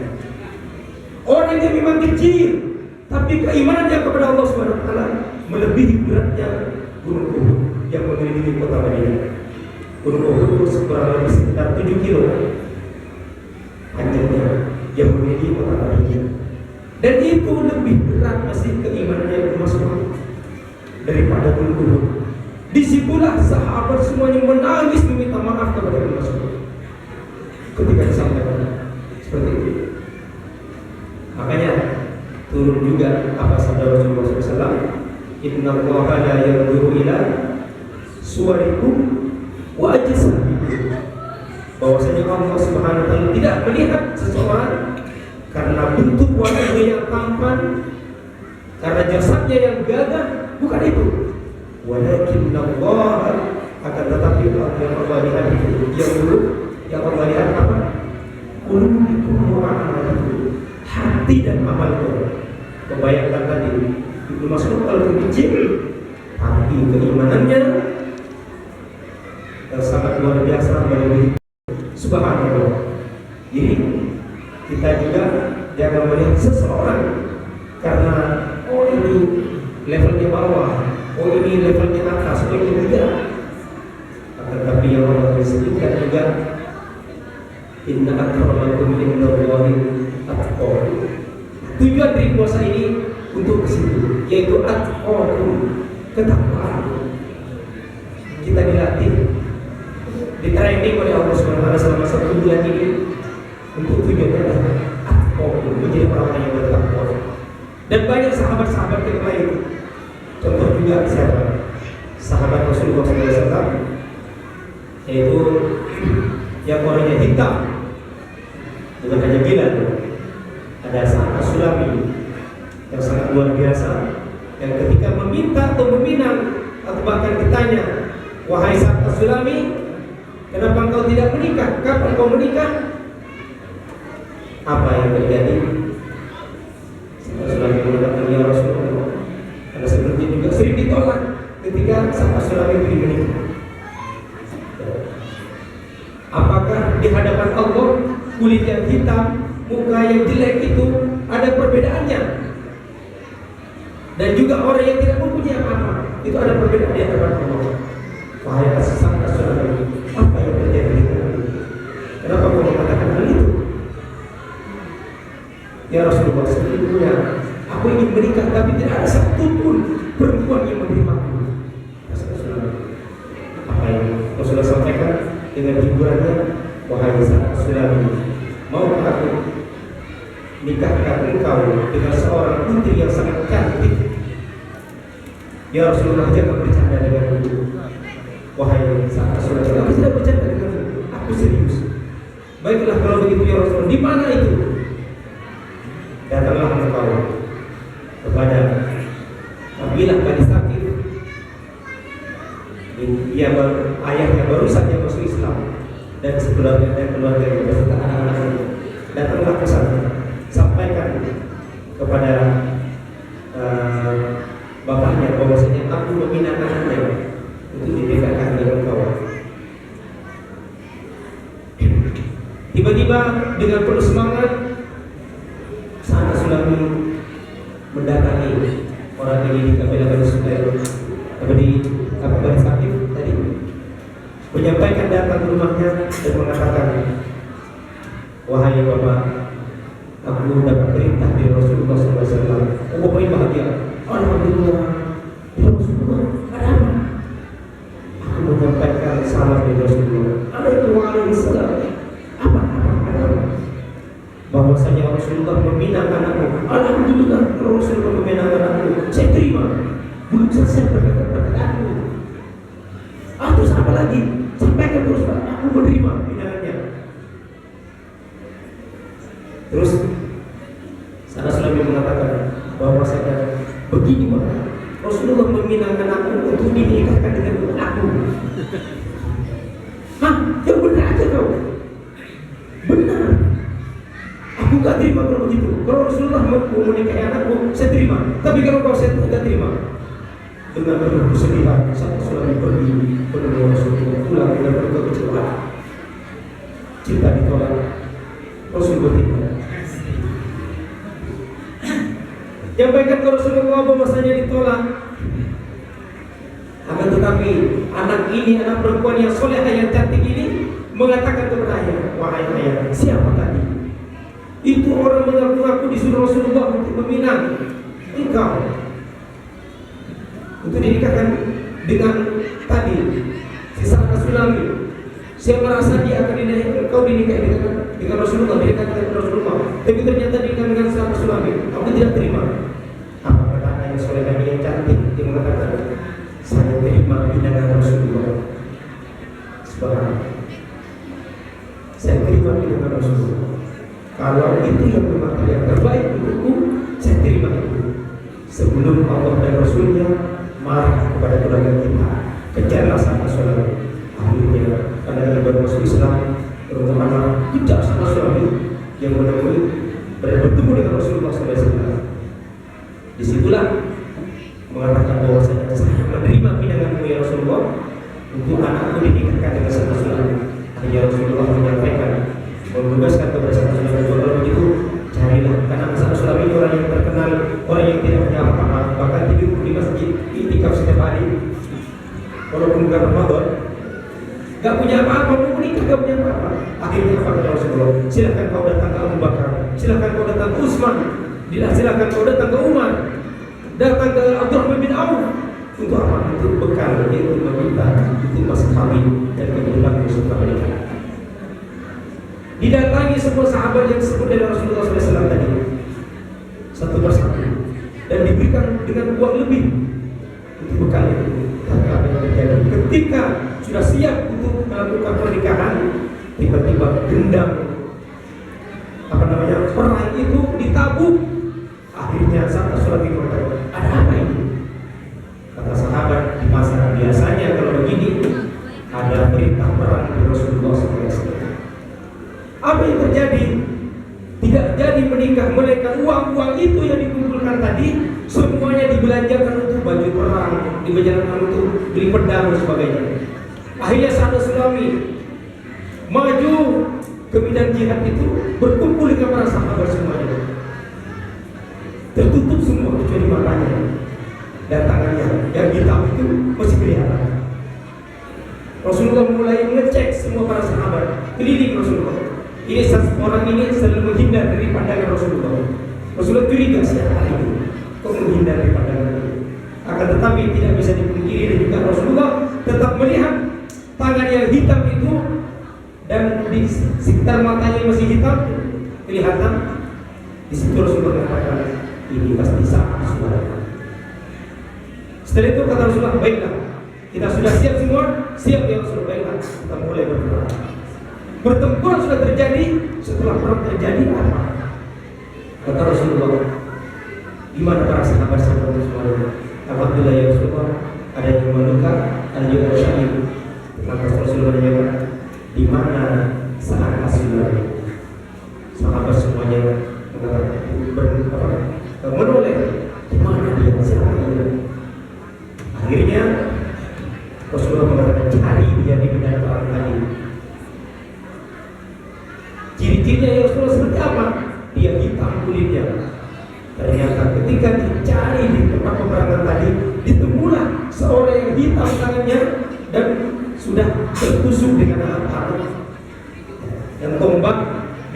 Orang yang memang kecil, tapi keimanannya kepada Allah SWT melebihi beratnya gunung Uhud yang mengelilingi kota Madinah. Gunung Uhud itu kurang lebih sekitar 7 kilo panjangnya yang memiliki kota Madinah, dan itu lebih berat masih keimanannya Ibnu Mas'ud daripada gunung Uhud. Disitulah sahabat semuanya menangis meminta maaf kepada Ibnu Mas'ud ketika disampaikan seperti itu. Makanya turun juga apa sabda Rasulullah SAW, Inna Allaha la yanzuru ila suwarikum wa ajsamikum, bahwasanya Allah Subhanahu wa taala tidak melihat seseorang karena bentuk wajahnya yang tampan, karena jasadnya yang gagah, bukan itu. Walakin Allah, akan tetapi yang Allah lihat itu, yang Allah lihat apa? Qulubukum wa a'malikum, hati dan amalmu. Membayangkan tadi Ibnu Mas'ud kalau kecil, tapi keimanannya yang sangat luar biasa melebihi. Subhanallah. Jadi kita juga jangan melihat seseorang karena oh ini levelnya bawah, oh ini levelnya atas, oh ini tidak. Tetapi yang Allah disebutkan juga inna akramakum indallahi atqakum. Tujuan dari puasa ini untuk ke situ, yaitu atqakum, ketakwaan. Kita dilatih, di training oleh Allah SWT selama 1 bulan ini untuk tujuannya adalah atqakum, menjadi orang yang bertakwa. Dan banyak sahabat-sahabat yang lain. Contoh juga siapa? Sahabat Rasulullah SAW, yaitu yang warnanya hitam, bukan hanya Bilal. Ada Sa'ad As-Sulami yang sangat luar biasa, yang ketika meminta atau meminang atau bahkan ditanya, wahai Sa'ad As-Sulami, kenapa engkau tidak menikah? Kapan kau menikah? Apa yang terjadi? Sa'ad As-Sulami mengatakan, ya Rasulullah, karena seperti juga sering ditolak ketika sahabat Sulami itu menikah. Apakah di hadapan Allah kulit yang hitam, muka yang jelek itu ada perbedaannya? Dan juga orang yang tidak mempunyai apa-apa itu ada perbedaan di hadapan Allah. Wahai sahabat Sulami, apa yang terjadi dengan itu? Kenapa kau mengatakan hal itu? Ya Rasulullah, sesungguhnya aku ingin menikah tapi tidak ada satu pun perempuan yang menerima aku. Apa yang Rasulullah sampaikan dengan hiburannya? Wahai Sulami, maukah aku nikahkan engkau dengan seorang putri yang sangat cantik? Ya Rasulullah, jangan bercanda dengan itu. Wahai Sulami, aku tidak bercanda dengan itu, aku serius. Baiklah kalau begitu ya Rasulullah, di mana itu? Datanglah engkau kepada Kabilah Bani Sakif. Ayahnya baru saja masuk Islam dan sekeluarga dan keluarganya beserta anak-anaknya. Datanglah ke sana, sampaikan kepada bapaknya bahwasanya aku meminang anaknya untuk dinikahkan dengan kau. Tiba-tiba dengan penuh semangat sahabat Sulami mendatangi orang ini di Kabilah Bani Sakif tadi, menyampaikan datang ke rumahnya dan mengatakan, wahai bapak, aku dapat perintah dari Rasulullah SAW. Aku paling bahagia. Alhamdulillah. Ya Rasulullah, ada apa? Aku menyampaikan salam dari Rasulullah. Waalaikumsalam. Apa? Bahwasanya Rasulullah meminang anakmu. Alhamdulillah, Rasulullah meminang anakmu. Saya terima. Belum selesai perkataanmu. Terus apa lagi? Sampaikan terus, Pak. Aku menerima pinangannya. Terus sahabat Sulami mengatakan bahwasanya begini, Pak. Rasulullah meminang anakmu untuk dinikahkan dengan aku. Hah? Yang benar aja kau. Benar. Aku gak terima kalau begitu. Kalau Rasulullah mau menikahi anakku, saya terima. Tapi kalau kau saya tidak terima. Dengan penuh kesedihan, sahabat Sulami pergi menemui Rasulullah, pulang dengan penuh kekecewaan. Cinta ditolak, Rasul bertindak. Nyampaikan ke Rasulullah bahwasanya ditolak. Akan tetapi anak ini, anak perempuan yang soleh yang cantik ini mengatakan kepada ayah, wahai ayah, siapa tadi? Itu orang mengaku-ngaku disuruh Rasulullah untuk meminang engkau untuk dinikahkan dengan tadi si sahabat Sulami. Saya merasa dia akan kau dinikahi dengan Rasulullah, dinikahkan dengan Rasulullah. Tapi ternyata dinikahkan dengan sahabat Sulami. Aku tidak terima. Apa kata anak yang soleh dan yang cantik? Dia mengatakan, saya terima pinangan Rasulullah. Subhanallah. Saya terima pinangan Rasulullah. Kalau itu yang memang yang terbaik untukku, saya terima itu. Sebelum Allah dan Rasulnya marah kepada keluarga kita, kejarlah sahabat Sulami. Akhirnya karena baru masuk Islam, bagaimana tidak sahabat Sulami yang menemui bertemu dengan Rasulullah SAW. Disitulah mengatakan bahwa saya menerima pinanganmu ya Rasulullah untuk anakku dinikahkan dengan sahabat Sulami. Hanya Rasulullah menyampaikan, menugaskan kepada sahabat Sulami, kalau begitu carilah, karena sahabat Sulami orang yang terkenal, orang yang tidak punya apa-apa, bahkan tidur di masjid, iktikaf setiap hari, walaupun bukan Ramadan, gak punya apa-apa, mau menikah gak punya apa-apa. Akhirnya apa kata Rasulullah? Silakan kau datang ke Abu Bakar, silakan kau datang ke Utsman, silakan kau datang ke Umar, datang ke Abdurrahman bin Auf. Untuk apa? Untuk bekal, untuk meminta, untuk mas kawin dan kebetulan beserta menikah. Didatangi semua sahabat yang disebut dari Rasulullah SAW tadi, satu persatu, dan diberikan dengan uang lebih untuk bekal itu. Tapi apa yang terjadi? Ketika sudah siap untuk melakukan pernikahan, tiba-tiba dendam perang itu ditabuk. Akhirnya sahabat Sulami berkata, ada apa ini? Kata sahabat, di masa biasanya kalau begini ada perintah perang dari Rasulullah SAW. Apa yang terjadi? Tidak jadi menikah, mereka uang-uang itu yang dikumpulkan tadi semuanya dibelanjakan untuk baju perang, dibelanjakan untuk beli pedang dan sebagainya. Akhirnya sahabat Sulami maju ke medan jihad itu, berkumpul dengan para sahabat semuanya. Tertutup semua kecuali matanya dan tangannya yang hitam itu masih kelihatan. Rasulullah mulai mengecek semua para sahabat keliling Rasulullah. Ini orang ini selalu menghindar dari pandangan Rasulullah. Rasulullah curiga, siapa ini kok menghindar dari pandangan itu. Akan tetapi tidak bisa dipungkiri, dan juga Rasulullah tetap melihat tangan yang hitam itu, dan di sekitar matanya yang masih hitam kelihatan. Di situ Rasulullah mengatakan, ini pasti salah suara. Setelah itu kata Rasulullah, baiklah, kita sudah siap semua. Siap ya Rasulullah, baiklah, kita mulai berperang. Pertempuran sudah terjadi. Setelah perang terjadi apa? Kata Rasulullah, gimana para sahabat semuanya? Alhamdulillah ya Rasulullah, ada yang luka, ada juga yang syahid. Maka Rasulullah menjawab, di mana saat Rasulullah? Sahabat semuanya menoleh, di mana dia? Siapa dia? Akhirnya Rasulullah mengatakan, cari dia di medan perang tadi. Ciri-cirinya ya Rasulullah seperti apa? Dia hitam kulitnya. Ternyata ketika dicari di tempat peperangan tadi, ditemulah seorang yang hitam tangannya dan sudah tertusuk dengan alat panah yang tombak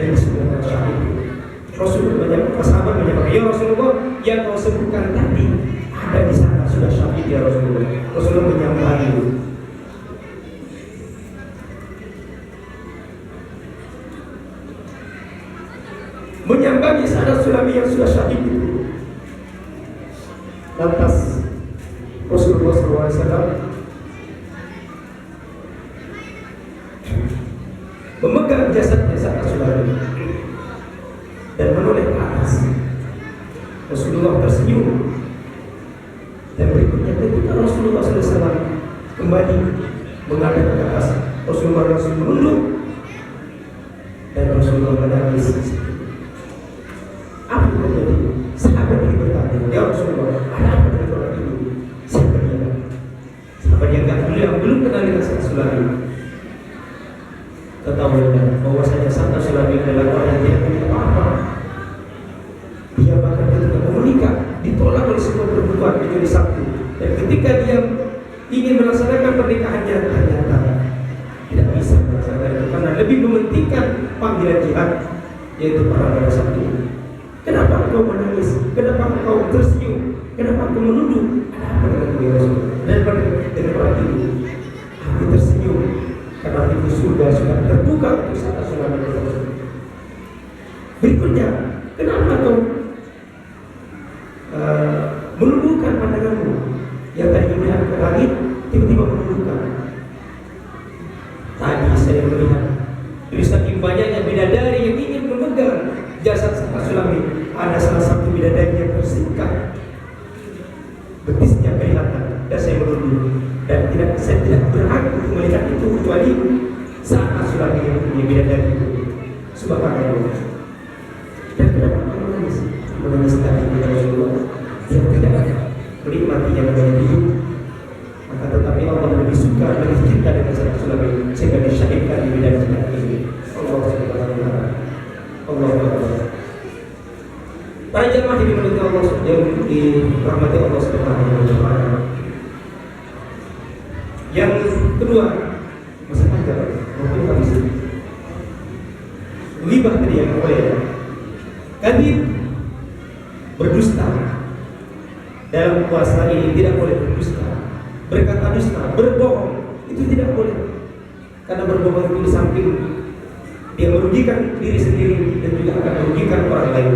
dan disebutkan syahid. Rasulullah banyak sahabat menyebutkan, ya Rasulullah, yang kau sebutkan tadi ada di sana, sudah syahid ya Rasulullah. Rasulullah menyambangi. Menyambangi sahabat Sulami yang sudah syahid itu. Lantas Rasulullah SAW memegang jasadnya sahabat Sulami dan menoleh ke atas. Rasulullah tersenyum, dan berikutnya ketika Rasulullah SAW kembali menghadap ke atas, Rasulullah langsung menunduk dan Rasulullah menangis. Apa yang terjadi? Sahabat ini bertanya, ya Rasulullah, ada apa dengan orang itu? Siapa dia? Sahabat yang belum kenal dengan sahabat Sulami ketahuilah bahwasanya sahabat Sulami adalah orang yang tidak punya apa-apa. Dia bahkan ketika mau menikah ditolak oleh semua perempuan kecuali satu. Dan ketika dia ingin melaksanakan pernikahannya, ternyata tidak bisa melaksanakan itu karena lebih mementingkan panggilan jihad, yaitu perang pada saat itu. Kenapa engkau menangis? Kenapa engkau tersenyum? Kenapa engkau menunduk? Ada apa dengan dia Rasul? Dan dengan orang itu, aku tersenyum karena pintu surga sudah terbuka untuk sahabat Sulami. Berikutnya, kenapa kau menundukkan pandanganmu? Yang tadi melihat ke langit, tiba-tiba menundukkan. Tadi saya melihat dari saking banyaknya bidadari yang ingin memegang jasad sahabat Sulami, ada salah satu bidadari yang tersingkap, betisnya kelihatan, dan saya menunduk. Dan saya tidak berhak untuk melihat itu kecuali sahabat Sulami yang punya bidadari itu. Subhanallah. Dan kenapa menangis? Menangis tadi kepada Rasulullah yang tidak menikmati yang namanya hidup. Maka tetapi Allah lebih suka, lebih cinta dengan sahabat Sulami sehingga disyahidkan di medan jihad ini. Allah Subhanahu wa taala. Allah Akbar. Para jemaah yang dimiliki Allah, yang dirahmati Allah Subhanahu wa taala. Yang kedua, masih panjang, mungkin habis. Ghibah tadi yang boleh ya. Kadhib, berdusta. Dalam puasa ini tidak boleh berdusta, berkata dusta, berbohong itu tidak boleh. Karena berbohong itu di samping dia merugikan diri sendiri dan juga akan merugikan orang lain.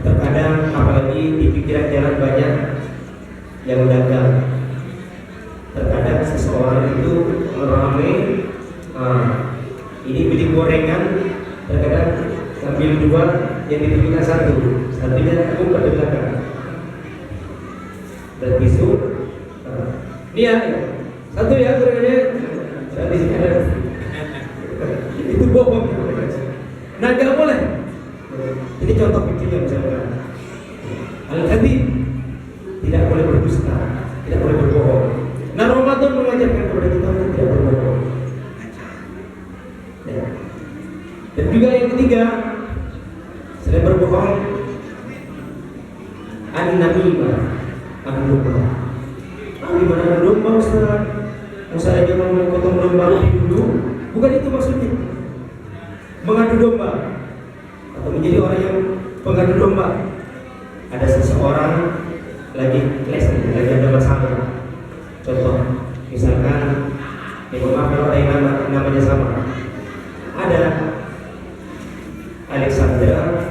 Terkadang apalagi di pikiran jalan banyak yang dagang. Terkadang seseorang itu meramai, ini beli gorengan, terkadang sambil jual yang ditunjukkan satunya buka di belakang. Dan tisu, ini ya, satu ya gorengannya, dan di sini ada. Itu bohong. Nah, nggak boleh. Ini contoh kecilnya misalkan. Al-Kadhib, tidak boleh berdusta, tidak boleh berbohong. Nah, Ramadan mengajarkan kepada kita untuk tidak berbohong. Ya. Dan juga yang ketiga, selain berbohong, an-namimah, an-domba. Gimana domba Ustaz? Ustaz aja mau potong domba dulu. Bukan itu maksudnya. Mengadu domba atau menjadi orang yang pengadu domba. Ada seseorang lagi ada masalah. Contoh, misalkan, maaf kalau ada yang namanya sama. Ada Alexander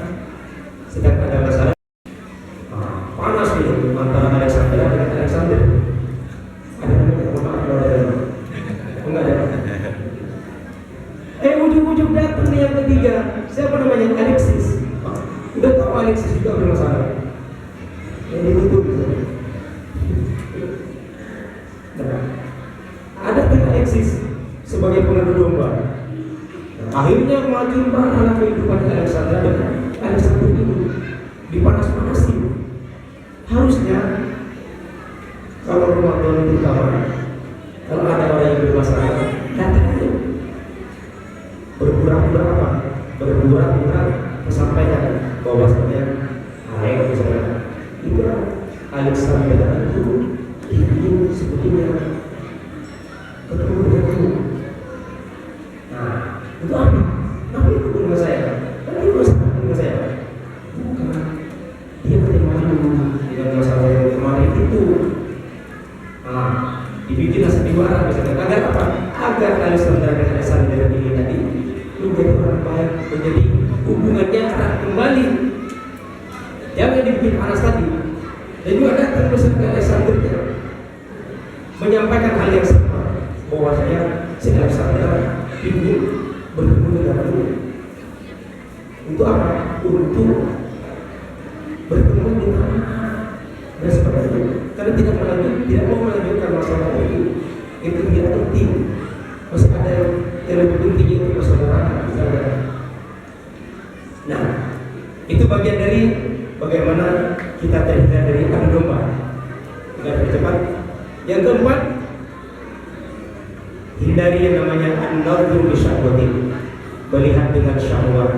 sedang ada masalah. Panas nih antara Alexander dengan Alexander. Ada maaf kalau ada enggak ada. Ujung-ujung datang nih yang ketiga. Siapa namanya? Alexis. Udah tahu Alexis juga bermasalah. Yang ditutup. Ada kan Alexis sebagai pengadu domba. Akhirnya maju dalam kehidupan Alexander dengan Alexander itu dipanas-panasin. Harusnya kalau Ramadan itu kalau ada orang yang bermasalah, datang aja. Berpura-pura apa? Berpura-pura menyampaikan bahwasanya Alex misalnya itu Alexander itu ingin sebetulnya ketemu denganmu. Nah, itu apa? Tapi itu dengan saya. Tapi itu masalah dengan saya. Bukan. Dia malu dengan masalah yang kemarin itu. Nah, dibikinlah sandiwara misalnya. Agar apa? Agar Alexander dan Alexander ini tadi menjadi orang baik, menjadi hubungannya erat kembali. Jangan dibikin panas tadi. Dan juga datang bersama Alexander menyampaikan hal yang sama, bahwasanya si Alexander ingin bertemu denganmu. Untuk apa? Untuk bertemu di tanah dan sebagainya. Karena tidak mau melanjutkan masalah itu tidak penting. Masih ada yang lebih penting itu persaudaraan. Nah, itu bagian dari bagaimana kita terhindar dari adu domba. Tidak cepat. Yang keempat, hindari yang namanya an-nadhur bi syahwatin, melihat dengan syahwat.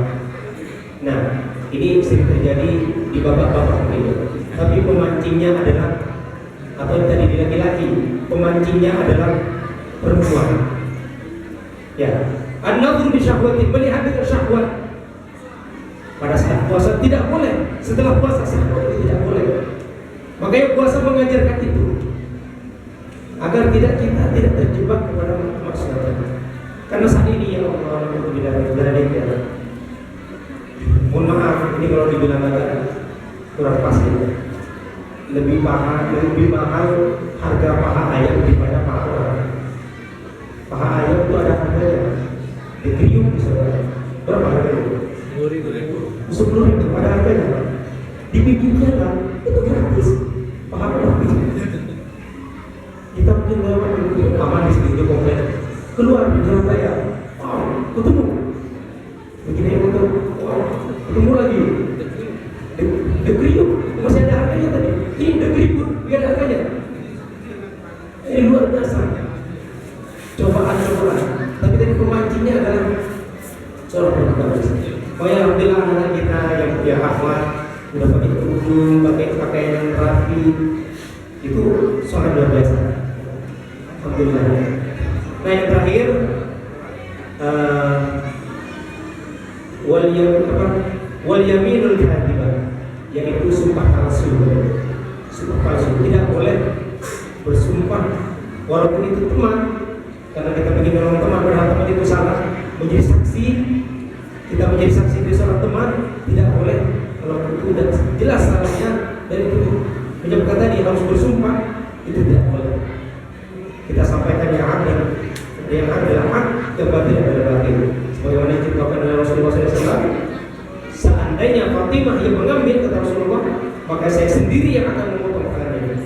Nah, ini sering terjadi di bapak-bapak ini. Tapi pemancingnya adalah, atau tadi di laki-laki, pemancingnya adalah perempuan. Ya, an-nadhur bi syahwatin, melihat dengan syahwat. Pada saat puasa tidak boleh, setelah puasa syahwat itu tidak boleh. Makanya puasa mengajarkan itu, agar kita tidak terjebak kepada maksiat. Karena saat ini ya Allah berada ya. Mohon maaf, ini kalau dibilang agak kurang pasti. Lebih mahal harga paha ayam daripada paha orang. Paha ayam itu ada harganya. Di kriuk misalnya, berapa harganya? 10.000 ada harganya. Di pinggirnya kan itu gratis. Paha orang. Kita mungkin lewat aman di situ komplek, keluar di jalan raya, ketemu, begini yang ketemu lagi, dekriuk masih ada harganya tadi, ini dekriuk nggak ada harganya, ini luar biasa, cobaan, tapi tadi pemancingnya adalah seorang perempuan. Oh ya, alhamdulillah anak kita yang punya akhlak, udah pakai kerudung, pakai pakaian yang rapi, itu sangat luar biasa. Alhamdulillah. Nah, yang terakhir wal yaminul kadhibah, yaitu sumpah palsu. Sumpah palsu tidak boleh bersumpah walaupun itu teman, karena kita begini orang teman berharap teman itu salah, menjadi saksi, kita menjadi saksi di seorang teman tidak boleh. Kalau itu sudah jelas salahnya dan itu menyebabkan tadi harus bersumpah, itu tidak boleh. Kita sampaikan yang hak, yang hak adalah hak, yang batil adalah batil. Sebagaimana dikatakan oleh Rasulullah SAW, seandainya Fatimah yang mengambil kata Rasulullah, maka saya sendiri yang akan memotong tangannya.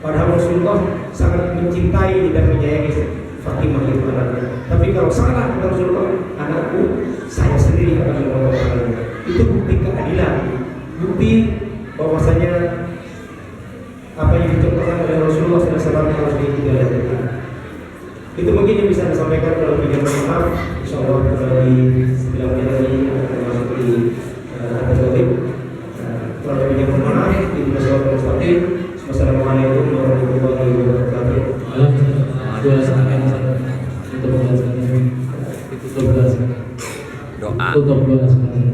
Padahal Rasulullah sangat mencintai dan menyayangi Fatimah itu anaknya. Tapi kalau salah kata Rasulullah, anakku saya sendiri akan memotong tangannya. Itu bukti keadilan, bukti bahwasanya apa yang dicontohkan oleh Rasulullah SAW harus diikuti oleh kita. Itu mungkin yang bisa saya sampaikan. Kalau tidak maaf, insyaallah di sebelah ini akan masuk di atas topik. Kalau tidak maaf, di masalah mustaqim. Wassalamualaikum warahmatullahi wabarakatuh. Tutup doa sekarang.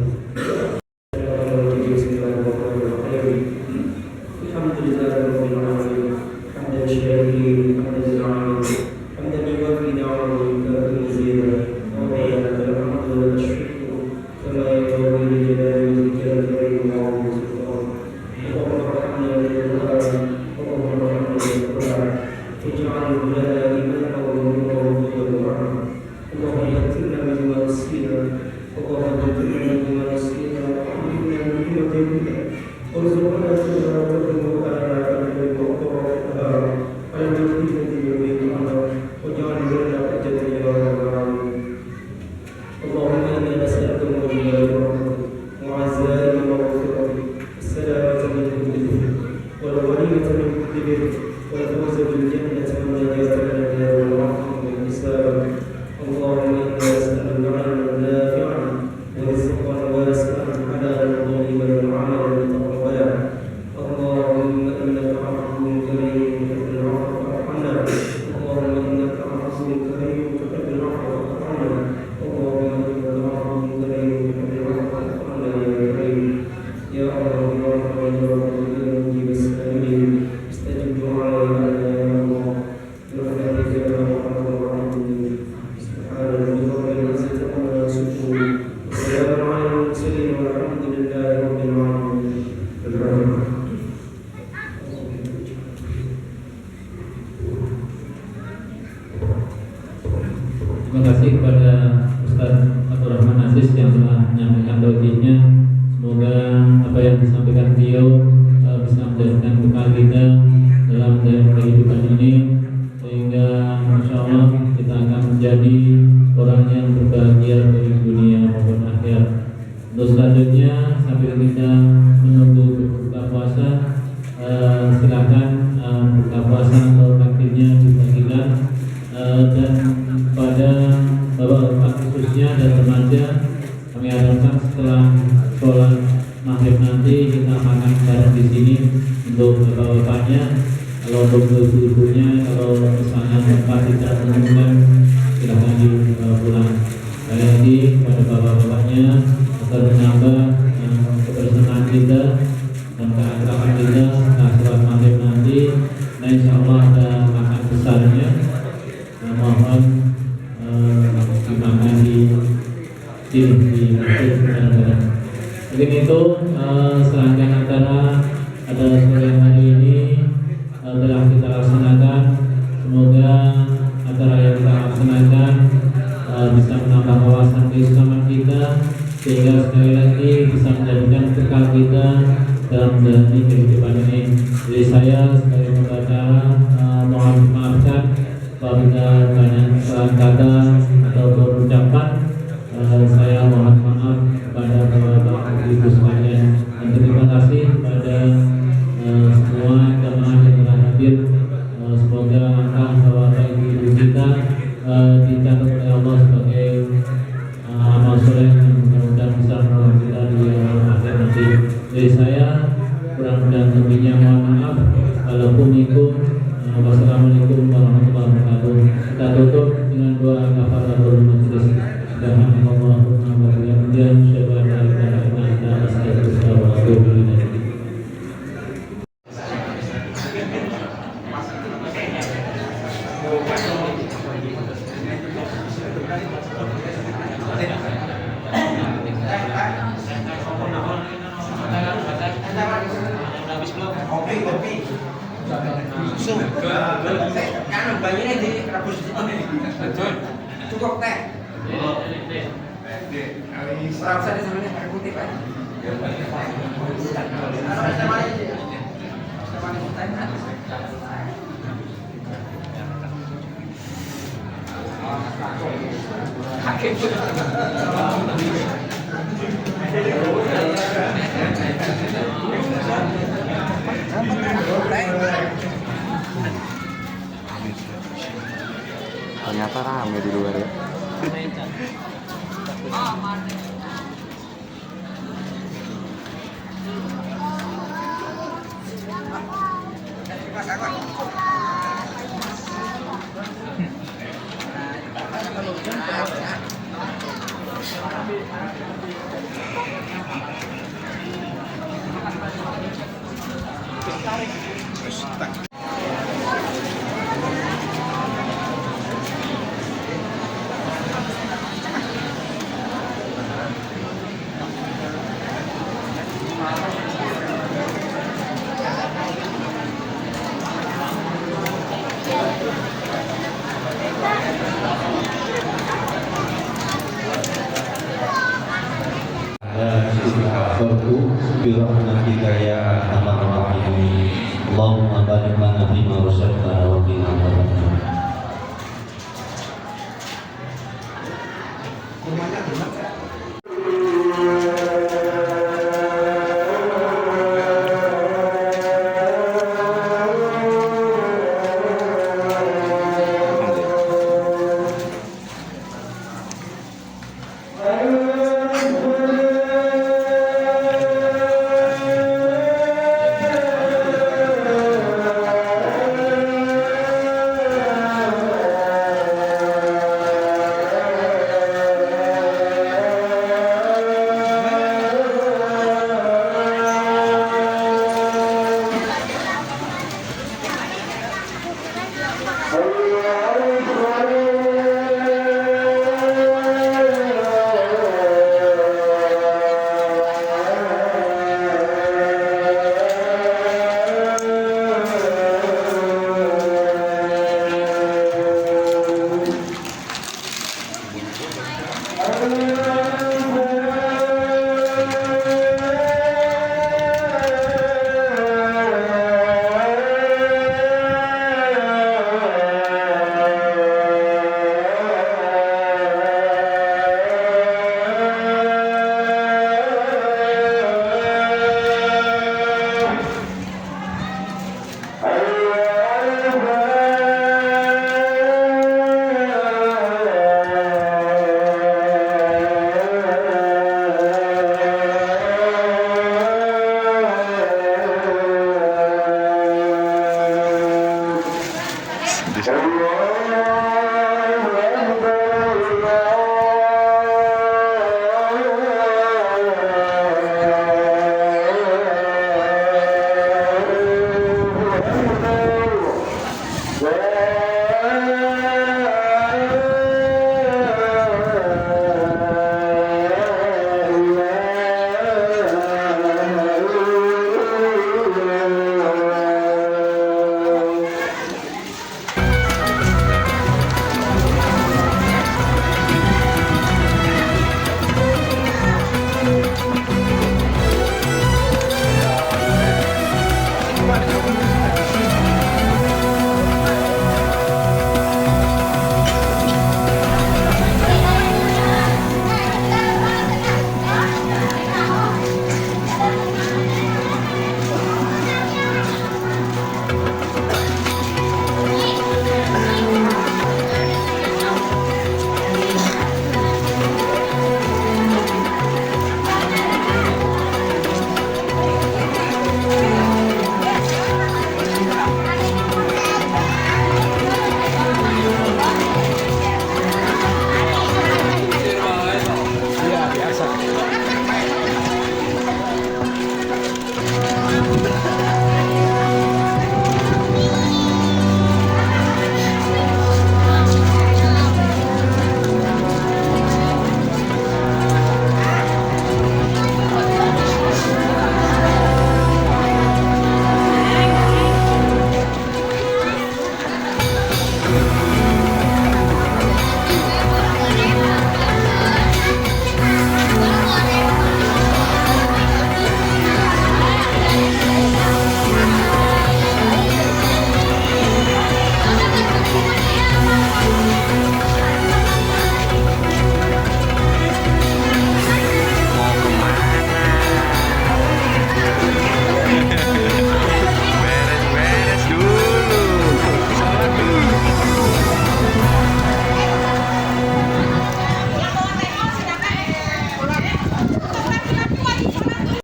Terima kasih kepada Ustaz Abdul Rahman Aziz yang telah menyampaikan tauhidnya. Semoga apa yang disampaikan beliau bisa menjadikan bekal kita dalam kehidupan ini, sehingga insya Allah kita akan menjadi orang yang berbahagia di dunia maupun akhirat. Untuk selanjutnya sambil kita menunggu berbuka puasa, silakan buka puasa atau takdirnya dibagikan, dan pada bapak-bapak khususnya dan remaja kami harapkan setelah sholat maghrib nanti kita makan bareng di sini untuk bapak-bapaknya. Kalau untuk ibu-ibunya, kalau misalnya bapak tidak menentukan, silahkan dibawa pulang. Sekali lagi kepada bapak-bapaknya agar menambah kebersamaan kita dan keakraban kita setelah sholat maghrib nanti. Nah, insya Allah ada makan besarnya. Mohon dimakan di masjid. Mungkin itu serangkaian acara pada sore hari ini telah kita laksanakan. Semoga acara yang kita laksanakan bisa menambah wawasan keislaman kita, sehingga sekali lagi bisa menjadikan bekal kita dalam menjalani kehidupan ini. Jadi saya sebagai pembaca mohon dimaafkan apabila banyak salah kata atau ucapan. Saya mohon maaf kepada bapak ibu sekalian, dan terima kasih kepada semua jemaah yang telah hadir. Semoga langkah bapak ibu kita dicatat oleh Allah sebagai amal soleh yang mudah-mudahan bisa menolong kita di akhir nanti. Jadi saya kurang dan lebihnya mohon maaf. Wassalamualaikum warahmatullahi wabarakatuh. Kita tutup dengan doa kafaratul majlis. Subhanallahumma wa bihamdihi, asyhadu an la ilaha illa anta, astaghfiruka wa atubu ilaik. Kan bayinya di rebus cukup teh. Serasa di sana air putih Pak. Ternyata rame di luar ya. Berku birahmatika ya arhamar rahimin. Allahumma barik lana fima razaqtana wa qina adzabannar. Di sana.